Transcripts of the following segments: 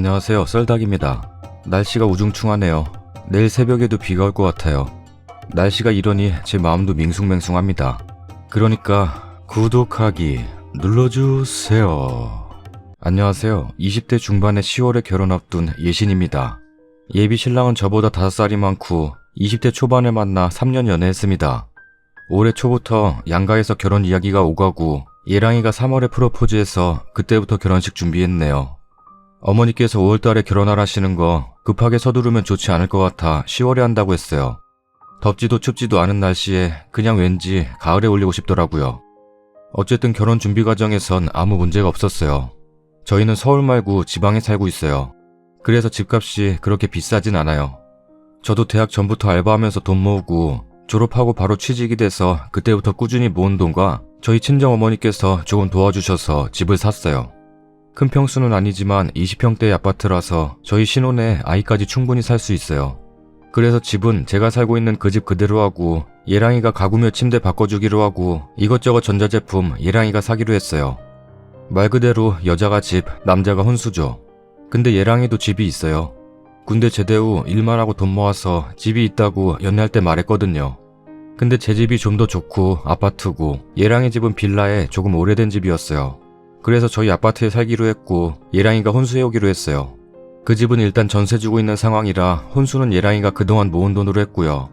안녕하세요, 썰닭입니다. 날씨가 우중충하네요. 내일 새벽에도 비가 올 것 같아요. 날씨가 이러니 제 마음도 밍숭맹숭합니다. 그러니까 구독하기 눌러주세요. 안녕하세요. 20대 중반의 10월에 결혼 앞둔 예신입니다. 예비 신랑은 저보다 5살이 많고 20대 초반에 만나 3년 연애했습니다. 올해 초부터 양가에서 결혼 이야기가 오가고 예랑이가 3월에 프로포즈해서 그때부터 결혼식 준비했네요. 어머니께서 5월달에 결혼하라시는 거 급하게 서두르면 좋지 않을 것 같아 10월에 한다고 했어요. 덥지도 춥지도 않은 날씨에 그냥 왠지 가을에 올리고 싶더라고요. 어쨌든 결혼 준비 과정에선 아무 문제가 없었어요. 저희는 서울 말고 지방에 살고 있어요. 그래서 집값이 그렇게 비싸진 않아요. 저도 대학 전부터 알바하면서 돈 모으고 졸업하고 바로 취직이 돼서 그때부터 꾸준히 모은 돈과 저희 친정어머니께서 조금 도와주셔서 집을 샀어요. 큰 평수는 아니지만 20평대의 아파트라서 저희 신혼에 아이까지 충분히 살 수 있어요. 그래서 집은 제가 살고 있는 그 집 그대로 하고 예랑이가 가구며 침대 바꿔주기로 하고 이것저것 전자제품 예랑이가 사기로 했어요. 말 그대로 여자가 집, 남자가 혼수죠. 근데 예랑이도 집이 있어요. 군대 제대 후 일만 하고 돈 모아서 집이 있다고 연애할 때 말했거든요. 근데 제 집이 좀 더 좋고 아파트고 예랑이 집은 빌라에 조금 오래된 집이었어요. 그래서 저희 아파트에 살기로 했고 예랑이가 혼수해 오기로 했어요. 그 집은 일단 전세 주고 있는 상황이라 혼수는 예랑이가 그동안 모은 돈으로 했고요.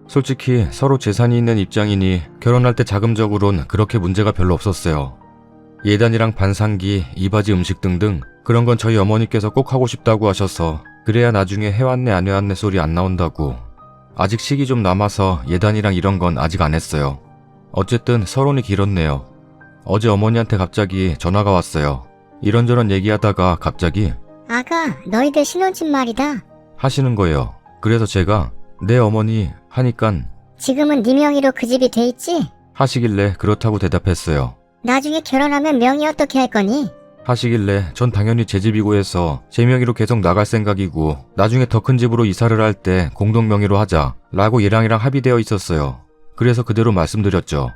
솔직히 서로 재산이 있는 입장이니 결혼할 때 자금적으론 그렇게 문제가 별로 없었어요. 예단이랑 반상기, 이바지 음식 등등 그런 건 저희 어머니께서 꼭 하고 싶다고 하셔서 그래야 나중에 해왔네 안 해왔네 소리 안 나온다고. 아직 시기 좀 남아서 예단이랑 이런 건 아직 안 했어요. 어쨌든 서론이 길었네요. 어제 어머니한테 갑자기 전화가 왔어요. 이런저런 얘기하다가 갑자기 아가, 너희들 신혼집 말이다. 하시는 거예요. 그래서 제가 네 어머니 하니깐 지금은 네 명의로 그 집이 돼 있지? 하시길래 그렇다고 대답했어요. 나중에 결혼하면 명의 어떻게 할 거니? 하시길래 전 당연히 제 집이고 해서 제 명의로 계속 나갈 생각이고 나중에 더 큰 집으로 이사를 할 때 공동 명의로 하자 라고 예랑이랑 합의되어 있었어요. 그래서 그대로 말씀드렸죠.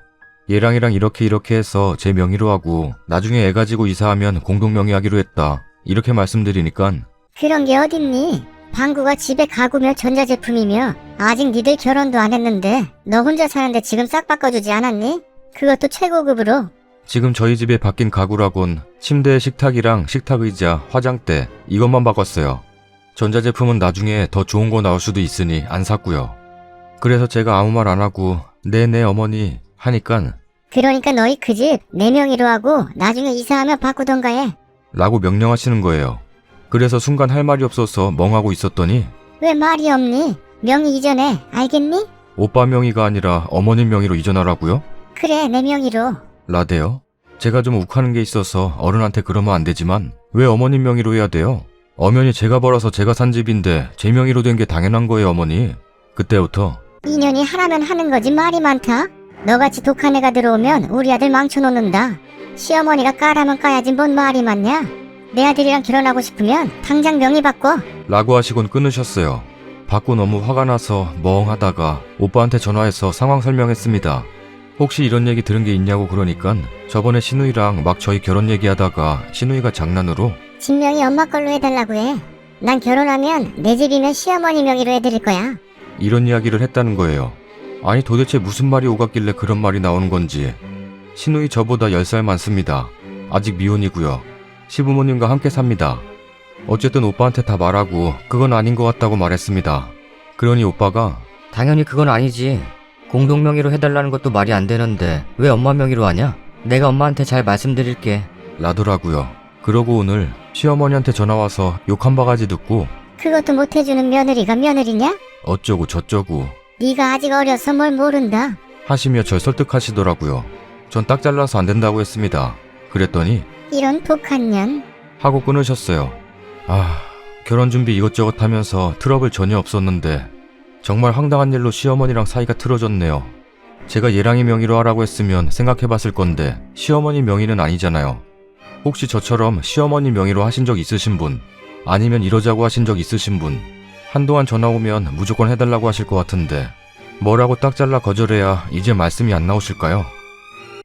예랑이랑 이렇게 해서 제 명의로 하고 나중에 애 가지고 이사하면 공동 명의하기로 했다. 이렇게 말씀드리니깐 그런 게 어딨니? 방구가 집에 가구며 전자제품이며 아직 니들 결혼도 안 했는데 너 혼자 사는데 지금 싹 바꿔주지 않았니? 그것도 최고급으로. 지금 저희 집에 바뀐 가구라곤 침대, 식탁이랑 식탁의자, 화장대 이것만 바꿨어요. 전자제품은 나중에 더 좋은 거 나올 수도 있으니 안 샀고요. 그래서 제가 아무 말 안 하고 네네 어머니 하니깐 그러니까 너희 그 집 내 명의로 하고 나중에 이사하면 바꾸던가 해. 라고 명령하시는 거예요. 그래서 순간 할 말이 없어서 멍하고 있었더니 왜 말이 없니? 명의 이전해. 알겠니? 오빠 명의가 아니라 어머님 명의로 이전하라고요? 그래, 내 명의로. 라데요? 제가 좀 욱하는 게 있어서 어른한테 그러면 안 되지만 왜 어머님 명의로 해야 돼요? 엄연히 제가 벌어서 제가 산 집인데 제 명의로 된 게 당연한 거예요, 어머니. 그때부터 인연이 하나면 하는 거지 말이 많다. 너같이 독한 애가 들어오면 우리 아들 망쳐놓는다. 시어머니가 까라면 까야지 뭔 말이 많냐. 내 아들이랑 결혼하고 싶으면 당장 명의 바꿔. 라고 하시곤 끊으셨어요. 받고 너무 화가 나서 멍하다가 오빠한테 전화해서 상황 설명했습니다. 혹시 이런 얘기 들은 게 있냐고 그러니깐 저번에 신우이랑 막 저희 결혼 얘기하다가 신우이가 장난으로 집 명의 엄마 걸로 해달라고 해. 난 결혼하면 내 집이면 시어머니 명의로 해드릴 거야. 이런 이야기를 했다는 거예요. 아니 도대체 무슨 말이 오갔길래 그런 말이 나오는 건지. 신우이 저보다 10살 많습니다. 아직 미혼이고요. 시부모님과 함께 삽니다. 어쨌든 오빠한테 다 말하고 그건 아닌 것 같다고 말했습니다. 그러니 오빠가 당연히 그건 아니지. 공동 명의로 해달라는 것도 말이 안 되는데 왜 엄마 명의로 하냐? 내가 엄마한테 잘 말씀드릴게. 라더라고요. 그러고 오늘 시어머니한테 전화와서 욕 한 바가지 듣고 그것도 못해주는 며느리가 며느리냐? 어쩌고 저쩌고 네가 아직 어려서 뭘 모른다. 하시며 절 설득하시더라고요. 전 딱 잘라서 안 된다고 했습니다. 그랬더니 이런 독한 년. 하고 끊으셨어요. 결혼 준비 이것저것 하면서 트러블 전혀 없었는데 정말 황당한 일로 시어머니랑 사이가 틀어졌네요. 제가 예랑이 명의로 하라고 했으면 생각해봤을 건데 시어머니 명의는 아니잖아요. 혹시 저처럼 시어머니 명의로 하신 적 있으신 분, 아니면 이러자고 하신 적 있으신 분, 한동안 전화 오면 무조건 해달라고 하실 것 같은데 뭐라고 딱 잘라 거절해야 이제 말씀이 안 나오실까요?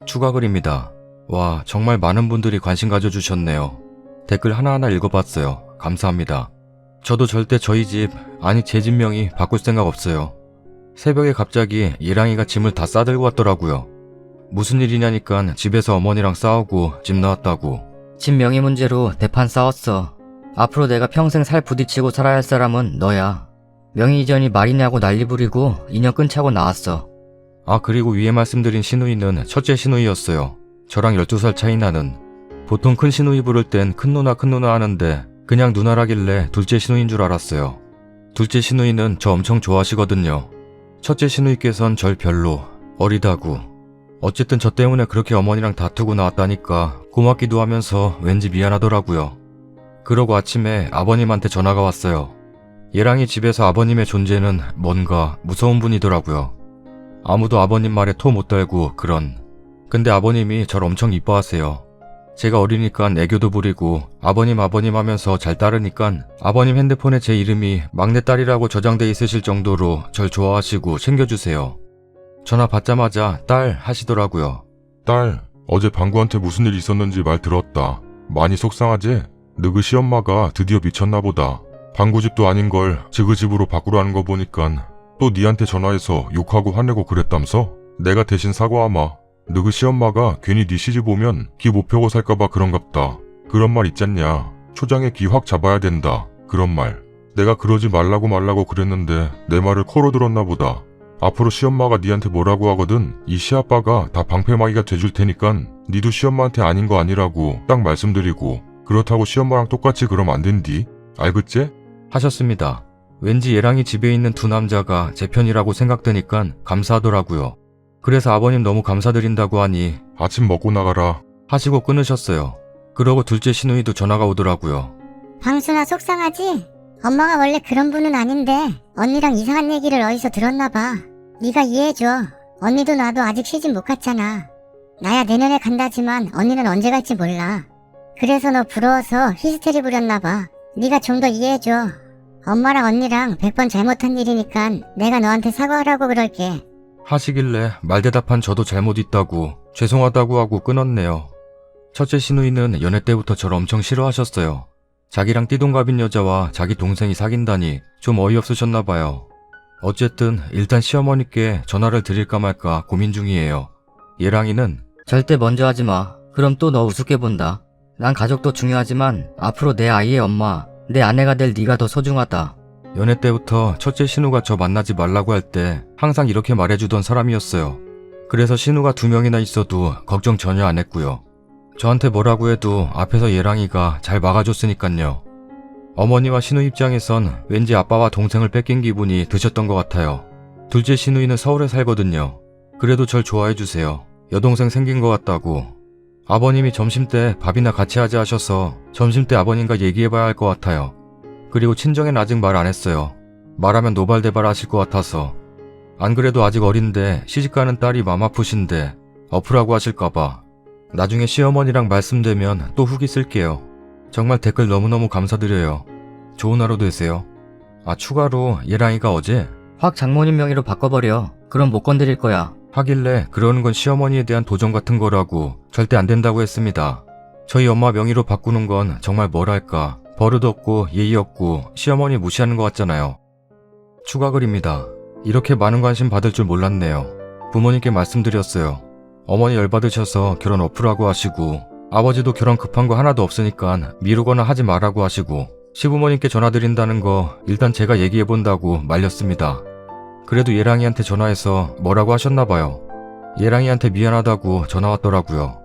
추가 글입니다. 와, 정말 많은 분들이 관심 가져주셨네요. 댓글 하나하나 읽어봤어요. 감사합니다. 저도 절대 저희 집, 아니 제 집 명의 바꿀 생각 없어요. 새벽에 갑자기 예랑이가 짐을 다 싸들고 왔더라고요. 무슨 일이냐니까 집에서 어머니랑 싸우고 집 나왔다고. 집 명의 문제로 대판 싸웠어. 앞으로 내가 평생 살 부딪히고 살아야 할 사람은 너야. 명의 이전이 말이냐고 난리 부리고 인연 끊자고 나왔어. 아, 그리고 위에 말씀드린 시누이는 첫째 시누이였어요. 저랑 12살 차이 나는. 보통 큰 시누이 부를 땐 큰 누나 하는데 그냥 누나라길래 둘째 시누이인 줄 알았어요. 둘째 시누이는 저 엄청 좋아하시거든요. 첫째 시누이께선 절 별로, 어리다고. 어쨌든 저 때문에 그렇게 어머니랑 다투고 나왔다니까 고맙기도 하면서 왠지 미안하더라고요. 그러고 아침에 아버님한테 전화가 왔어요. 예랑이 집에서 아버님의 존재는 뭔가 무서운 분이더라고요. 아무도 아버님 말에 토 못 달고 그런. 근데 아버님이 절 엄청 이뻐하세요. 제가 어리니까 애교도 부리고 아버님 하면서 잘 따르니까 아버님 핸드폰에 제 이름이 막내딸이라고 저장돼 있으실 정도로 절 좋아하시고 챙겨주세요. 전화 받자마자 딸 하시더라고요. 딸, 어제 방구한테 무슨 일 있었는지 말 들었다. 많이 속상하지? 너그 시엄마가 드디어 미쳤나 보다. 방구집도 아닌 걸 지그 집으로 바꾸라는 거 보니까 또 니한테 전화해서 욕하고 화내고 그랬담서? 내가 대신 사과하마. 너그 시엄마가 괜히 니 시집 오면 기 못 펴고 살까봐 그런갑다. 그런 말 있잖냐. 초장에 기 확 잡아야 된다. 그런 말. 내가 그러지 말라고 그랬는데 내 말을 코로 들었나 보다. 앞으로 시엄마가 니한테 뭐라고 하거든 이 시아빠가 다 방패막이가 돼줄 테니깐 니도 시엄마한테 아닌 거 아니라고 딱 말씀드리고 그렇다고 시엄마랑 똑같이 그러면 안 된디. 알겠지? 하셨습니다. 왠지 예랑이 집에 있는 두 남자가 제 편이라고 생각되니까 감사하더라고요. 그래서 아버님 너무 감사드린다고 하니 아침 먹고 나가라. 하시고 끊으셨어요. 그러고 둘째 시누이도 전화가 오더라고요. 방순아 속상하지? 엄마가 원래 그런 분은 아닌데 언니랑 이상한 얘기를 어디서 들었나 봐. 네가 이해해줘. 언니도 나도 아직 시집 못 갔잖아. 나야 내년에 간다지만 언니는 언제 갈지 몰라. 그래서 너 부러워서 히스테리 부렸나 봐. 네가 좀 더 이해해줘. 엄마랑 언니랑 100번 잘못한 일이니까 내가 너한테 사과하라고 그럴게. 하시길래 말대답한 저도 잘못 있다고 죄송하다고 하고 끊었네요. 첫째 시누이는 연애 때부터 저를 엄청 싫어하셨어요. 자기랑 띠동갑인 여자와 자기 동생이 사귄다니 좀 어이없으셨나봐요. 어쨌든 일단 시어머니께 전화를 드릴까 말까 고민 중이에요. 예랑이는 절대 먼저 하지 마. 그럼 또 너 우습게 본다. 난 가족도 중요하지만 앞으로 내 아이의 엄마, 내 아내가 될 네가 더 소중하다. 연애 때부터 첫째 신우가 저 만나지 말라고 할 때 항상 이렇게 말해주던 사람이었어요. 그래서 신우가 2명이나 있어도 걱정 전혀 안 했고요. 저한테 뭐라고 해도 앞에서 예랑이가 잘 막아줬으니깐요. 어머니와 신우 입장에선 왠지 아빠와 동생을 뺏긴 기분이 드셨던 것 같아요. 둘째 신우이는 서울에 살거든요. 그래도 절 좋아해주세요. 여동생 생긴 것 같다고. 아버님이 점심때 밥이나 같이 하자 하셔서 점심때 아버님과 얘기해봐야 할 것 같아요. 그리고 친정엔 아직 말 안 했어요. 말하면 노발대발 하실 것 같아서. 안 그래도 아직 어린데 시집가는 딸이 맘 아프신데 어프라고 하실까봐. 나중에 시어머니랑 말씀되면 또 후기 쓸게요. 정말 댓글 너무너무 감사드려요. 좋은 하루 되세요. 아, 추가로 예랑이가 어제 확 장모님 명의로 바꿔버려. 그럼 못 건드릴 거야. 하길래 그러는 건 시어머니에 대한 도전 같은 거라고 절대 안 된다고 했습니다. 저희 엄마 명의로 바꾸는 건 정말 뭐랄까 버릇 없고 예의 없고 시어머니 무시하는 것 같잖아요. 추가 글입니다. 이렇게 많은 관심 받을 줄 몰랐네요. 부모님께 말씀드렸어요. 어머니 열받으셔서 결혼 어프라고 하시고 아버지도 결혼 급한 거 하나도 없으니까 미루거나 하지 말라고 하시고 시부모님께 전화드린다는 거 일단 제가 얘기해본다고 말렸습니다. 그래도 예랑이한테 전화해서 뭐라고 하셨나봐요. 예랑이한테 미안하다고 전화 왔더라고요.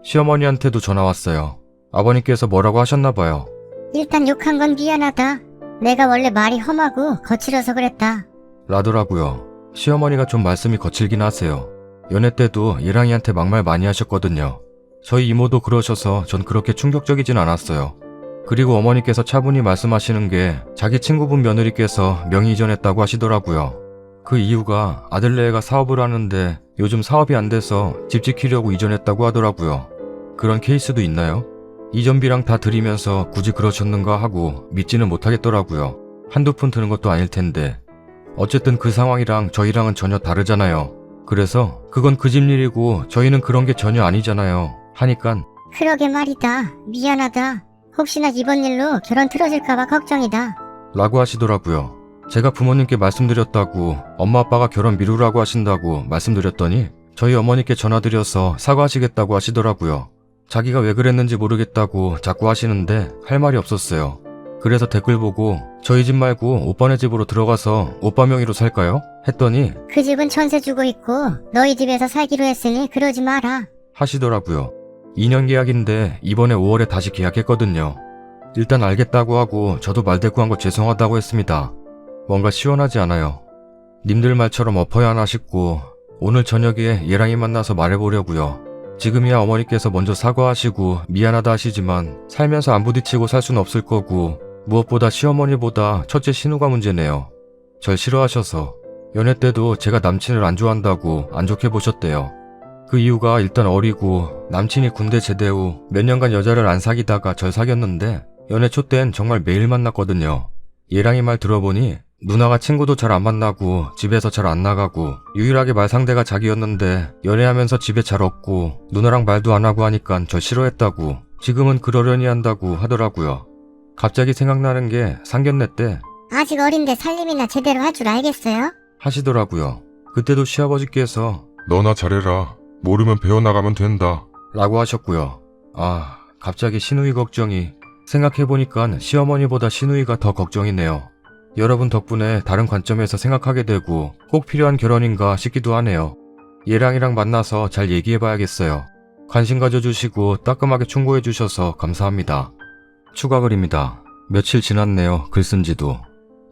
시어머니한테도 전화 왔어요. 아버님께서 뭐라고 하셨나봐요. 일단 욕한 건 미안하다. 내가 원래 말이 험하고 거칠어서 그랬다. 라더라고요. 시어머니가 좀 말씀이 거칠긴 하세요. 연애 때도 예랑이한테 막말 많이 하셨거든요. 저희 이모도 그러셔서 전 그렇게 충격적이진 않았어요. 그리고 어머니께서 차분히 말씀하시는 게 자기 친구분 며느리께서 명의 이전했다고 하시더라고요. 그 이유가 아들네가 사업을 하는데 요즘 사업이 안 돼서 집 지키려고 이전했다고 하더라고요. 그런 케이스도 있나요? 이전비랑 다 드리면서 굳이 그러셨는가 하고 믿지는 못하겠더라고요. 한두 푼 드는 것도 아닐 텐데. 어쨌든 그 상황이랑 저희랑은 전혀 다르잖아요. 그래서 그건 그 집 일이고 저희는 그런 게 전혀 아니잖아요. 하니깐 그러게 말이다. 미안하다. 혹시나 이번 일로 결혼 틀어질까봐 걱정이다. 라고 하시더라고요. 제가 부모님께 말씀드렸다고 엄마 아빠가 결혼 미루라고 하신다고 말씀드렸더니 저희 어머니께 전화드려서 사과하시겠다고 하시더라고요. 자기가 왜 그랬는지 모르겠다고 자꾸 하시는데 할 말이 없었어요. 그래서 댓글 보고 저희 집 말고 오빠네 집으로 들어가서 오빠 명의로 살까요? 했더니 그 집은 전세 주고 있고 너희 집에서 살기로 했으니 그러지 마라. 하시더라고요. 2년 계약인데 이번에 5월에 다시 계약했거든요. 일단 알겠다고 하고 저도 말대꾸한 거 죄송하다고 했습니다. 뭔가 시원하지 않아요. 님들 말처럼 엎어야 하나 싶고 오늘 저녁에 얘랑이 만나서 말해보려고요. 지금이야 어머니께서 먼저 사과하시고 미안하다 하시지만 살면서 안 부딪히고 살 순 없을 거고 무엇보다 시어머니보다 첫째 신우가 문제네요. 절 싫어하셔서 연애 때도 제가 남친을 안 좋아한다고 안 좋게 보셨대요. 그 이유가 일단 어리고 남친이 군대 제대 후 몇 년간 여자를 안 사귀다가 절 사귀었는데 연애 초 땐 정말 매일 만났거든요. 얘랑이 말 들어보니 누나가 친구도 잘 안 만나고 집에서 잘 안 나가고 유일하게 말 상대가 자기였는데 연애하면서 집에 잘 없고 누나랑 말도 안 하고 하니까 절 싫어했다고 지금은 그러려니 한다고 하더라고요. 갑자기 생각나는 게 상견례 때 아직 어린데 살림이나 제대로 할 줄 알겠어요? 하시더라고요. 그때도 시아버지께서 너나 잘해라. 모르면 배워나가면 된다. 라고 하셨고요. 아, 갑자기 시누이 걱정이 생각해보니까 시어머니보다 시누이가 더 걱정이네요. 여러분 덕분에 다른 관점에서 생각하게 되고 꼭 필요한 결혼인가 싶기도 하네요. 얘랑이랑 만나서 잘 얘기해봐야겠어요. 관심 가져주시고 따끔하게 충고해주셔서 감사합니다. 추가 글입니다. 며칠 지났네요. 글 쓴지도.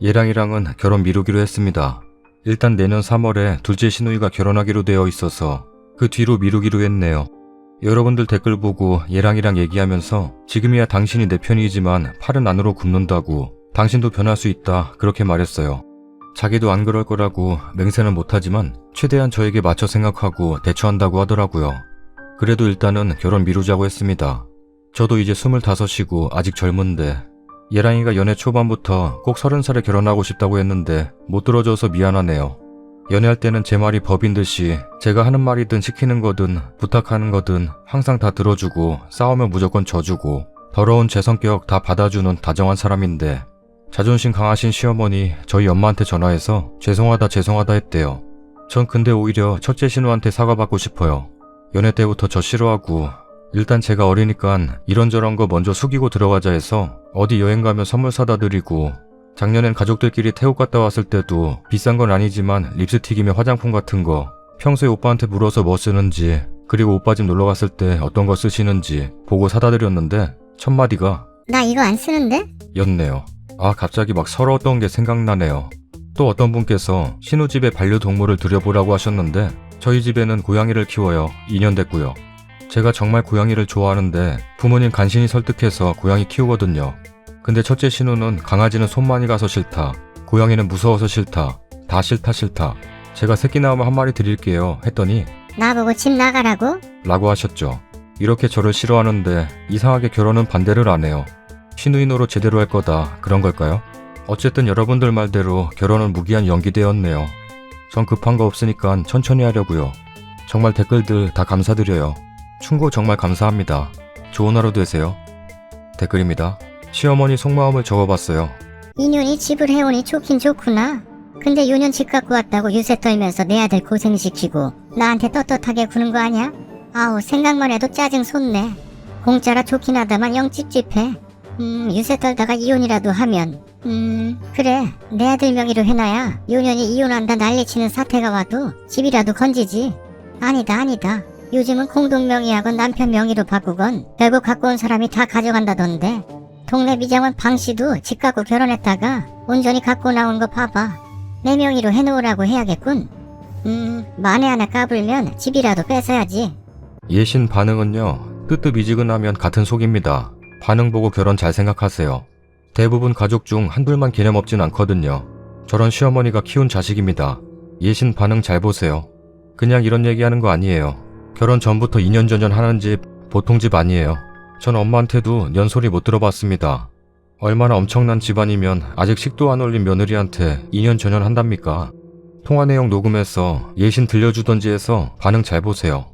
얘랑이랑은 결혼 미루기로 했습니다. 일단 내년 3월에 둘째 시누이가 결혼하기로 되어 있어서 그 뒤로 미루기로 했네요. 여러분들 댓글 보고 얘랑이랑 얘기하면서 지금이야 당신이 내 편이지만 팔은 안으로 굽는다고 당신도 변할 수 있다 그렇게 말했어요. 자기도 안 그럴 거라고 맹세는 못하지만 최대한 저에게 맞춰 생각하고 대처한다고 하더라고요. 그래도 일단은 결혼 미루자고 했습니다. 저도 이제 25이고 아직 젊은데 얘랑이가 연애 초반부터 꼭 30살에 결혼하고 싶다고 했는데 못 들어줘서 미안하네요. 연애할 때는 제 말이 법인 듯이 제가 하는 말이든 시키는 거든 부탁하는 거든 항상 다 들어주고 싸우면 무조건 져주고 더러운 제 성격 다 받아주는 다정한 사람인데 자존심 강하신 시어머니 저희 엄마한테 전화해서 죄송하다 했대요. 전 근데 오히려 첫째 신우한테 사과받고 싶어요. 연애 때부터 저 싫어하고 일단 제가 어리니까 이런저런 거 먼저 숙이고 들어가자 해서 어디 여행 가면 선물 사다 드리고 작년엔 가족들끼리 태국 갔다 왔을 때도 비싼 건 아니지만 립스틱이며 화장품 같은 거 평소에 오빠한테 물어서 뭐 쓰는지 그리고 오빠 집 놀러 갔을 때 어떤 거 쓰시는지 보고 사다 드렸는데 첫마디가 나 이거 안 쓰는데? 였네요. 아 갑자기 막 서러웠던 게 생각나네요. 또 어떤 분께서 신우집에 반려동물을 들여보라고 하셨는데 저희 집에는 고양이를 키워요. 2년 됐고요. 제가 정말 고양이를 좋아하는데 부모님 간신히 설득해서 고양이 키우거든요. 근데 첫째 신우는 강아지는 손 많이 가서 싫다. 고양이는 무서워서 싫다. 다 싫다. 제가 새끼 나오면 한 마리 드릴게요. 했더니 나보고 집 나가라고? 라고 하셨죠. 이렇게 저를 싫어하는데 이상하게 결혼은 반대를 안 해요. 신우인으로 제대로 할 거다 그런 걸까요? 어쨌든 여러분들 말대로 결혼은 무기한 연기되었네요. 전 급한 거 없으니까 천천히 하려고요. 정말 댓글들 다 감사드려요. 충고 정말 감사합니다. 좋은 하루 되세요. 댓글입니다. 시어머니 속마음을 적어봤어요. 인연이 집을 해오니 좋긴 좋구나. 근데 요년 집 갖고 왔다고 유세 떨면서 내 아들 고생시키고 나한테 떳떳하게 구는 거 아냐? 아우 생각만 해도 짜증 솟네. 공짜라 좋긴 하다만 영 찝찝해. 유세 떨다가 이혼이라도 하면 그래 내 아들 명의로 해놔야 요년이 이혼한다 난리치는 사태가 와도 집이라도 건지지. 아니다. 요즘은 공동명의하건 남편 명의로 바꾸건 결국 갖고 온 사람이 다 가져간다던데. 동네 미장원 방씨도 집 갖고 결혼했다가 온전히 갖고 나온 거 봐봐. 내 명의로 해놓으라고 해야겠군. 만에 하나 까불면 집이라도 뺏어야지. 예신 반응은요. 뜨뜻미지근하면 같은 속입니다. 반응 보고 결혼 잘 생각하세요. 대부분 가족 중 한둘만 개념 없진 않거든요. 저런 시어머니가 키운 자식입니다. 예신 반응 잘 보세요. 그냥 이런 얘기하는 거 아니에요. 결혼 전부터 2년 전전 하는 집 보통 집 아니에요. 전 엄마한테도 년소리 못 들어봤습니다. 얼마나 엄청난 집안이면 아직 식도 안 올린 며느리한테 2년 전연 한답니까? 통화 내용 녹음해서 예신 들려주던지 해서 반응 잘 보세요.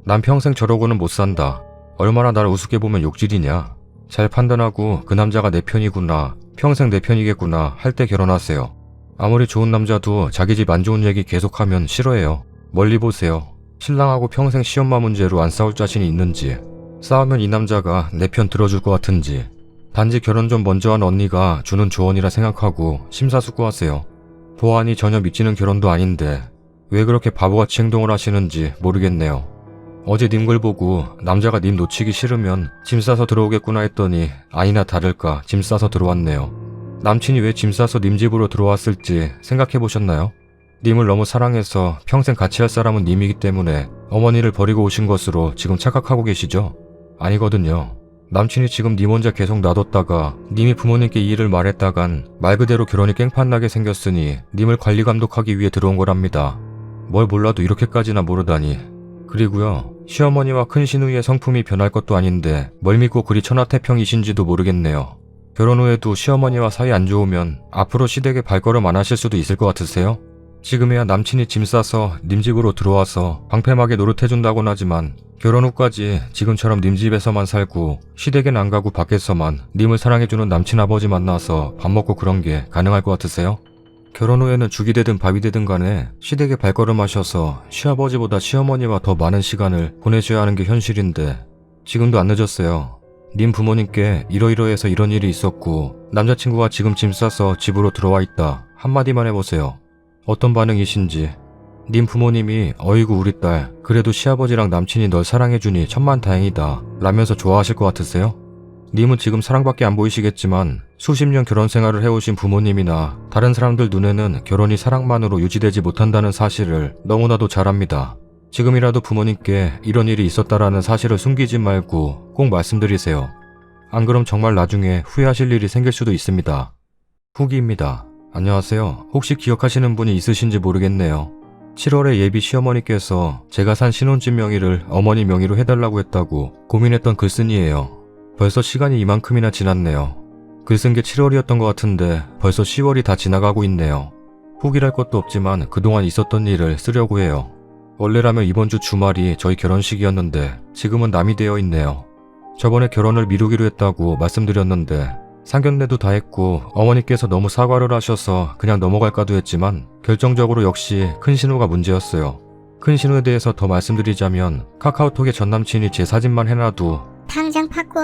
난 평생 저러고는 못 산다. 얼마나 날 우습게 보면 욕질이냐. 잘 판단하고 그 남자가 내 편이구나, 평생 내 편이겠구나 할 때 결혼하세요. 아무리 좋은 남자도 자기 집 안 좋은 얘기 계속하면 싫어해요. 멀리 보세요. 신랑하고 평생 시엄마 문제로 안 싸울 자신이 있는지, 싸우면 이 남자가 내 편 들어줄 것 같은지. 단지 결혼 좀 먼저 한 언니가 주는 조언이라 생각하고 심사숙고하세요. 보안이 전혀 믿지는 결혼도 아닌데 왜 그렇게 바보같이 행동을 하시는지 모르겠네요. 어제 님 글 보고 남자가 님 놓치기 싫으면 짐 싸서 들어오겠구나 했더니 아니나 다를까 짐 싸서 들어왔네요. 남친이 왜 짐 싸서 님 집으로 들어왔을지 생각해 보셨나요? 님을 너무 사랑해서 평생 같이 할 사람은 님이기 때문에 어머니를 버리고 오신 것으로 지금 착각하고 계시죠? 아니거든요. 남친이 지금 님 혼자 계속 놔뒀다가 님이 부모님께 이 일을 말했다간 말 그대로 결혼이 깽판나게 생겼으니 님을 관리 감독하기 위해 들어온 거랍니다. 뭘 몰라도 이렇게까지나 모르다니. 그리고요, 시어머니와 큰 시누이의 성품이 변할 것도 아닌데 뭘 믿고 그리 천하태평이신지도 모르겠네요. 결혼 후에도 시어머니와 사이 안 좋으면 앞으로 시댁에 발걸음 안 하실 수도 있을 것 같으세요? 지금에야 남친이 짐 싸서 님 집으로 들어와서 방패막에 노릇해준다곤 하지만 결혼 후까지 지금처럼 님 집에서만 살고 시댁엔 안 가고 밖에서만 님을 사랑해주는 남친 아버지 만나서 밥 먹고 그런 게 가능할 것 같으세요? 결혼 후에는 죽이 되든 밥이 되든 간에 시댁에 발걸음하셔서 시아버지보다 시어머니와 더 많은 시간을 보내셔야 하는 게 현실인데 지금도 안 늦었어요. 님 부모님께 이러이러해서 이런 일이 있었고 남자친구가 지금 짐 싸서 집으로 들어와 있다 한마디만 해보세요. 어떤 반응이신지. 님 부모님이 어이구 우리 딸 그래도 시아버지랑 남친이 널 사랑해주니 천만다행이다 라면서 좋아하실 것 같으세요? 님은 지금 사랑밖에 안 보이시겠지만 수십 년 결혼 생활을 해오신 부모님이나 다른 사람들 눈에는 결혼이 사랑만으로 유지되지 못한다는 사실을 너무나도 잘 압니다. 지금이라도 부모님께 이런 일이 있었다라는 사실을 숨기지 말고 꼭 말씀드리세요. 안 그럼 정말 나중에 후회하실 일이 생길 수도 있습니다. 후기입니다. 안녕하세요. 혹시 기억하시는 분이 있으신지 모르겠네요. 7월에 예비 시어머니께서 제가 산 신혼집 명의를 어머니 명의로 해달라고 했다고 고민했던 글쓴이에요. 벌써 시간이 이만큼이나 지났네요. 글 쓴 게 7월이었던 것 같은데 벌써 10월이 다 지나가고 있네요. 후기랄 것도 없지만 그동안 있었던 일을 쓰려고 해요. 원래라면 이번 주 주말이 저희 결혼식이었는데 지금은 남이 되어 있네요. 저번에 결혼을 미루기로 했다고 말씀드렸는데 상견례도 다 했고 어머니께서 너무 사과를 하셔서 그냥 넘어갈까도 했지만 결정적으로 역시 큰 신우가 문제였어요. 큰 신우에 대해서 더 말씀드리자면 카카오톡에 전 남친이 제 사진만 해놔도 당장 바꿔.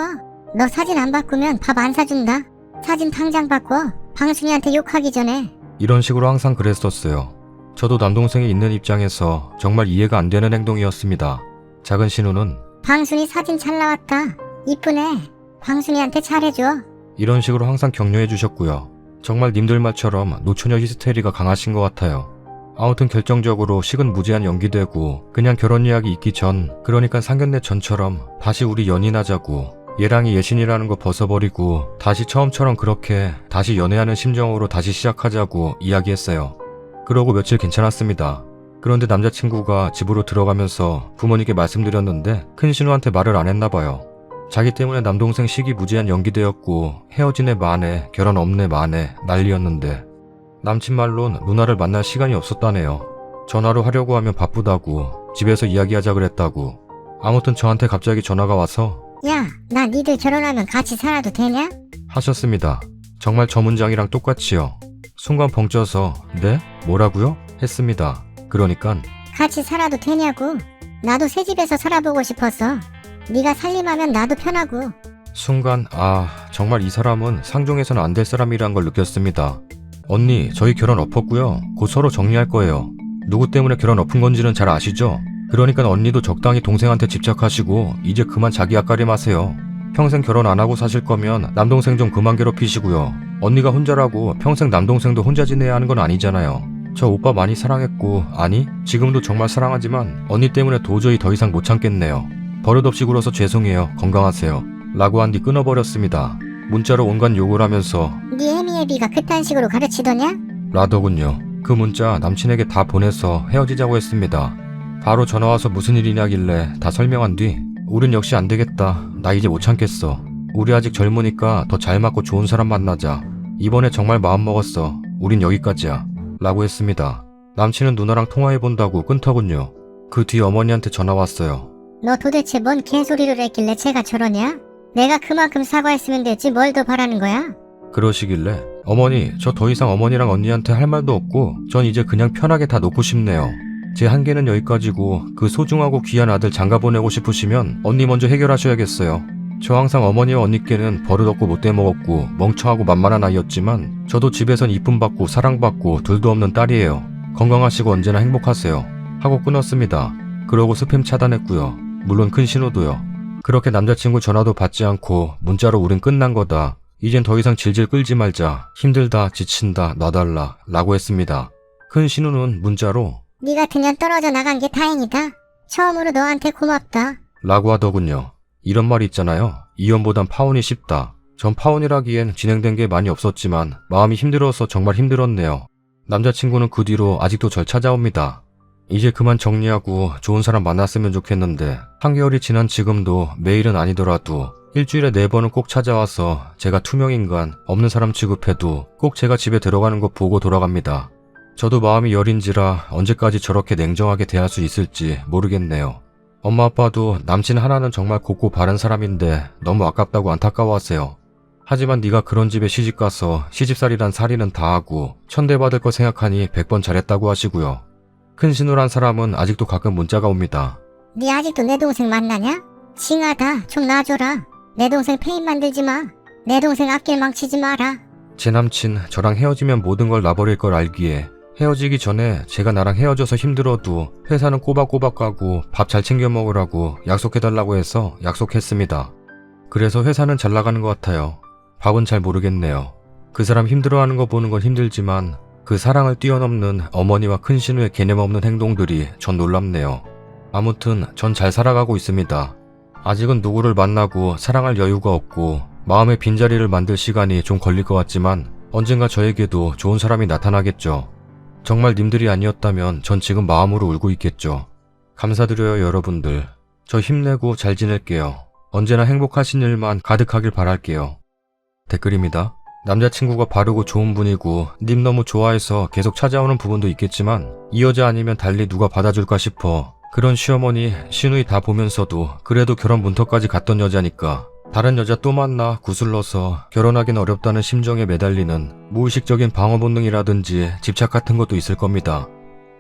너 사진 안 바꾸면 밥 안 사준다. 사진 당장 바꿔. 방순이한테 욕하기 전에. 이런 식으로 항상 그랬었어요. 저도 남동생이 있는 입장에서 정말 이해가 안 되는 행동이었습니다. 작은 신우는 방순이 사진 잘 나왔다. 이쁘네. 방순이한테 잘해줘. 이런 식으로 항상 격려해 주셨고요. 정말 님들 말처럼 노처녀 히스테리가 강하신 것 같아요. 아무튼 결정적으로 식은 무제한 연기되고 그냥 결혼 이야기 있기 전, 그러니까 상견례 전처럼 다시 우리 연인하자고, 얘랑이 예신이라는 거 벗어버리고 다시 처음처럼 그렇게 다시 연애하는 심정으로 다시 시작하자고 이야기했어요. 그러고 며칠 괜찮았습니다. 그런데 남자친구가 집으로 들어가면서 부모님께 말씀드렸는데 큰 신우한테 말을 안 했나 봐요. 자기 때문에 남동생 식이 무제한 연기되었고 헤어진 애 만에 결혼 없네 만에 난리였는데 남친 말론 누나를 만날 시간이 없었다네요. 전화로 하려고 하면 바쁘다고, 집에서 이야기하자 그랬다고. 아무튼 저한테 갑자기 전화가 와서 야, 나 니들 결혼하면 같이 살아도 되냐? 하셨습니다. 정말 저 문장이랑 똑같이요. 순간 벙쪄서 네? 뭐라고요? 했습니다. 그러니깐 같이 살아도 되냐고. 나도 새 집에서 살아보고 싶어서. 네가 살림하면 나도 편하고. 순간 정말 이 사람은 상종해서는 안 될 사람이란 걸 느꼈습니다. 언니, 저희 결혼 엎었고요. 곧 서로 정리할 거예요. 누구 때문에 결혼 엎은 건지는 잘 아시죠? 그러니까 언니도 적당히 동생한테 집착하시고 이제 그만 자기 앞가림 하세요. 평생 결혼 안 하고 사실 거면 남동생 좀 그만 괴롭히시고요. 언니가 혼자라고 평생 남동생도 혼자 지내야 하는 건 아니잖아요. 저 오빠 많이 사랑했고, 아니 지금도 정말 사랑하지만 언니 때문에 도저히 더 이상 못 참겠네요. 버릇없이 굴어서 죄송해요. 건강하세요. 라고 한 뒤 끊어버렸습니다. 문자로 온갖 욕을 하면서 네 애미애비가 그딴 식으로 가르치더냐? 라더군요. 그 문자 남친에게 다 보내서 헤어지자고 했습니다. 바로 전화와서 무슨 일이냐길래 다 설명한 뒤 우린 역시 안 되겠다. 나 이제 못 참겠어. 우리 아직 젊으니까 더 잘 맞고 좋은 사람 만나자. 이번에 정말 마음 먹었어. 우린 여기까지야. 라고 했습니다. 남친은 누나랑 통화해본다고 끊더군요. 그 뒤 어머니한테 전화 왔어요. 너 도대체 뭔 개소리를 했길래 쟤가 저러냐? 내가 그만큼 사과했으면 됐지 뭘 더 바라는 거야? 그러시길래 어머니, 저 더 이상 어머니랑 언니한테 할 말도 없고 전 이제 그냥 편하게 다 놓고 싶네요. 제 한계는 여기까지고 그 소중하고 귀한 아들 장가 보내고 싶으시면 언니 먼저 해결하셔야겠어요. 저 항상 어머니와 언니께는 버릇없고 못돼 먹었고 멍청하고 만만한 아이였지만 저도 집에선 이쁨 받고 사랑받고 둘도 없는 딸이에요. 건강하시고 언제나 행복하세요. 하고 끊었습니다. 그러고 스팸 차단했고요. 물론 큰 신호도요. 그렇게 남자친구 전화도 받지 않고 문자로 우린 끝난 거다. 이젠 더 이상 질질 끌지 말자. 힘들다, 지친다, 놔달라 라고 했습니다. 큰 신우는 문자로 네 같은 년 떨어져 나간 게 다행이다. 처음으로 너한테 고맙다. 라고 하더군요. 이런 말이 있잖아요. 이혼보단 파혼이 쉽다. 전 파혼이라기엔 진행된 게 많이 없었지만 마음이 힘들어서 정말 힘들었네요. 남자친구는 그 뒤로 아직도 절 찾아옵니다. 이제 그만 정리하고 좋은 사람 만났으면 좋겠는데 3개월이 지난 지금도 매일은 아니더라도 일주일에 4번은 꼭 찾아와서 제가 투명인간 없는 사람 취급해도 꼭 제가 집에 들어가는 거 보고 돌아갑니다. 저도 마음이 여린지라 언제까지 저렇게 냉정하게 대할 수 있을지 모르겠네요. 엄마 아빠도 남친 하나는 정말 곱고 바른 사람인데 너무 아깝다고 안타까워하세요. 하지만 네가 그런 집에 시집가서 시집살이란 살이는 다 하고 천대받을 거 생각하니 100번 잘했다고 하시고요. 큰 신우란 사람은 아직도 가끔 문자가 옵니다. 네 아직도 내 동생 만나냐? 징하다. 좀 놔줘라. 내 동생 페인 만들지 마. 내 동생 앞길 망치지 마라. 제 남친 저랑 헤어지면 모든 걸 놔버릴 걸 알기에 헤어지기 전에 제가 나랑 헤어져서 힘들어도 회사는 꼬박꼬박 가고 밥 잘 챙겨 먹으라고 약속해달라고 해서 약속했습니다. 그래서 회사는 잘 나가는 것 같아요. 밥은 잘 모르겠네요. 그 사람 힘들어하는 거 보는 건 힘들지만 그 사랑을 뛰어넘는 어머니와 큰 신우의 개념 없는 행동들이 전 놀랍네요. 아무튼 전 잘 살아가고 있습니다. 아직은 누구를 만나고 사랑할 여유가 없고 마음의 빈자리를 만들 시간이 좀 걸릴 것 같지만 언젠가 저에게도 좋은 사람이 나타나겠죠. 정말 님들이 아니었다면 전 지금 마음으로 울고 있겠죠. 감사드려요 여러분들. 저 힘내고 잘 지낼게요. 언제나 행복하신 일만 가득하길 바랄게요. 댓글입니다. 남자친구가 바르고 좋은 분이고 님 너무 좋아해서 계속 찾아오는 부분도 있겠지만 이 여자 아니면 달리 누가 받아줄까 싶어 그런 시어머니, 시누이 다 보면서도 그래도 결혼 문턱까지 갔던 여자니까 다른 여자 또 만나 구슬러서 결혼하기는 어렵다는 심정에 매달리는 무의식적인 방어 본능이라든지 집착 같은 것도 있을 겁니다.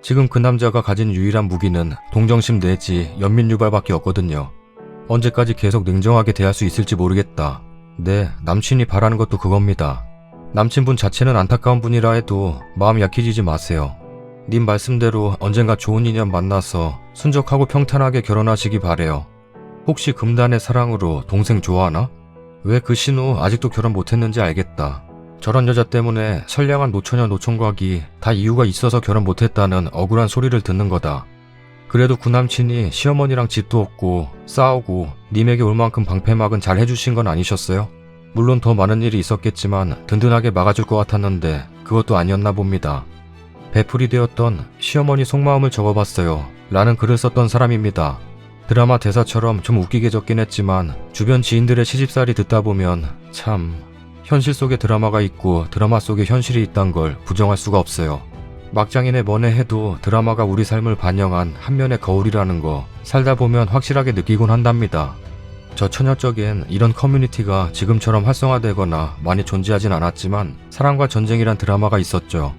지금 그 남자가 가진 유일한 무기는 동정심 내지 연민 유발밖에 없거든요. 언제까지 계속 냉정하게 대할 수 있을지 모르겠다. 네, 남친이 바라는 것도 그겁니다. 남친분 자체는 안타까운 분이라 해도 마음 약해지지 마세요. 님 말씀대로 언젠가 좋은 인연 만나서 순적하고 평탄하게 결혼하시기 바래요. 혹시 금단의 사랑으로 동생 좋아하나? 왜 그 신우 아직도 결혼 못했는지 알겠다. 저런 여자 때문에 선량한 노처녀 노총각이 다 이유가 있어서 결혼 못했다는 억울한 소리를 듣는 거다. 그래도 그 남친이 시어머니랑 집도 없고 싸우고 님에게 올 만큼 방패막은 잘 해주신 건 아니셨어요? 물론 더 많은 일이 있었겠지만 든든하게 막아줄 것 같았는데 그것도 아니었나 봅니다. 베풀이 되었던 시어머니 속마음을 적어봤어요 라는 글을 썼던 사람입니다. 드라마 대사처럼 좀 웃기게 적긴 했지만 주변 지인들의 시집살이 듣다 보면 참 현실 속에 드라마가 있고 드라마 속에 현실이 있단 걸 부정할 수가 없어요. 막장이네 뭐네 해도 드라마가 우리 삶을 반영한 한 면의 거울이라는 거 살다 보면 확실하게 느끼곤 한답니다. 저 처녀 쪽엔 이런 커뮤니티가 지금처럼 활성화되거나 많이 존재하진 않았지만 사랑과 전쟁이란 드라마가 있었죠.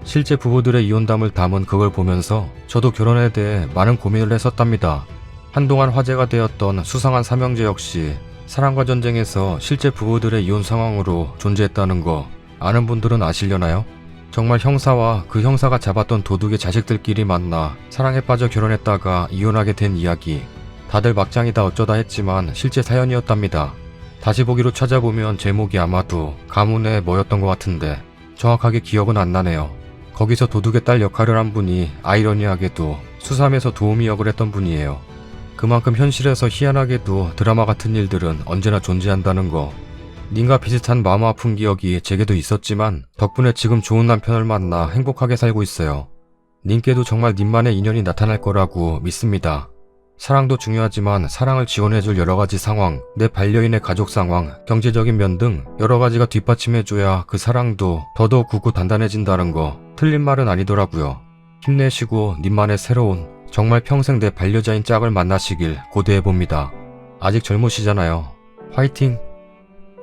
실제 부부들의 이혼담을 담은 그걸 보면서 저도 결혼에 대해 많은 고민을 했었답니다. 한동안 화제가 되었던 수상한 삼형제 역시 사랑과 전쟁에서 실제 부부들의 이혼 상황으로 존재했다는 거 아는 분들은 아시려나요? 정말 형사와 그 형사가 잡았던 도둑의 자식들끼리 만나 사랑에 빠져 결혼했다가 이혼하게 된 이야기. 다들 막장이다 어쩌다 했지만 실제 사연이었답니다. 다시 보기로 찾아보면 제목이 아마도 가문의 뭐였던 것 같은데 정확하게 기억은 안 나네요. 거기서 도둑의 딸 역할을 한 분이 아이러니하게도 수삼에서 도우미 역을 했던 분이에요. 그만큼 현실에서 희한하게도 드라마 같은 일들은 언제나 존재한다는 거. 님과 비슷한 마음 아픈 기억이 제게도 있었지만 덕분에 지금 좋은 남편을 만나 행복하게 살고 있어요. 님께도 정말 님만의 인연이 나타날 거라고 믿습니다. 사랑도 중요하지만 사랑을 지원해줄 여러가지 상황, 내 반려인의 가족 상황, 경제적인 면 등 여러가지가 뒷받침해줘야 그 사랑도 더더욱 굳고 단단해진다는 거 틀린 말은 아니더라고요. 힘내시고 님만의 새로운 정말 평생 내 반려자인 짝을 만나시길 고대해봅니다. 아직 젊으시잖아요. 화이팅!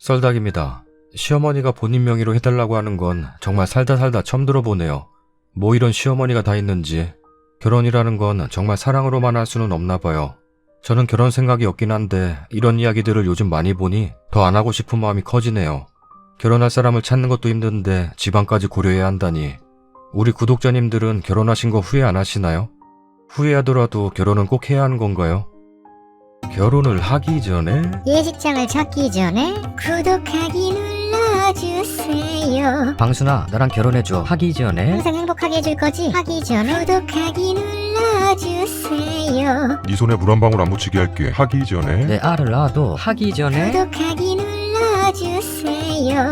썰닭입니다. 시어머니가 본인 명의로 해달라고 하는 건 정말 살다 처음 들어보네요. 뭐 이런 시어머니가 다 있는지. 결혼이라는 건 정말 사랑으로만 할 수는 없나 봐요. 저는 결혼 생각이 없긴 한데 이런 이야기들을 요즘 많이 보니 더 안 하고 싶은 마음이 커지네요. 결혼할 사람을 찾는 것도 힘든데 집안까지 고려해야 한다니. 우리 구독자님들은 결혼하신 거 후회 안 하시나요? 후회하더라도 결혼은 꼭 해야 하는 건가요? 결혼을 하기 전에 예식장을 잡기 전에 구독하기 눌러주세요. 방순아, 나랑 결혼해줘. 하기 전에 항상 행복하게 해줄 거지? 하기 전에 구독하기 눌러주세요. 네 손에 물 한 방울 안 묻히게 할게. 하기 전에 내 알을 낳아도 하기 전에 구독하기 눌러주세요.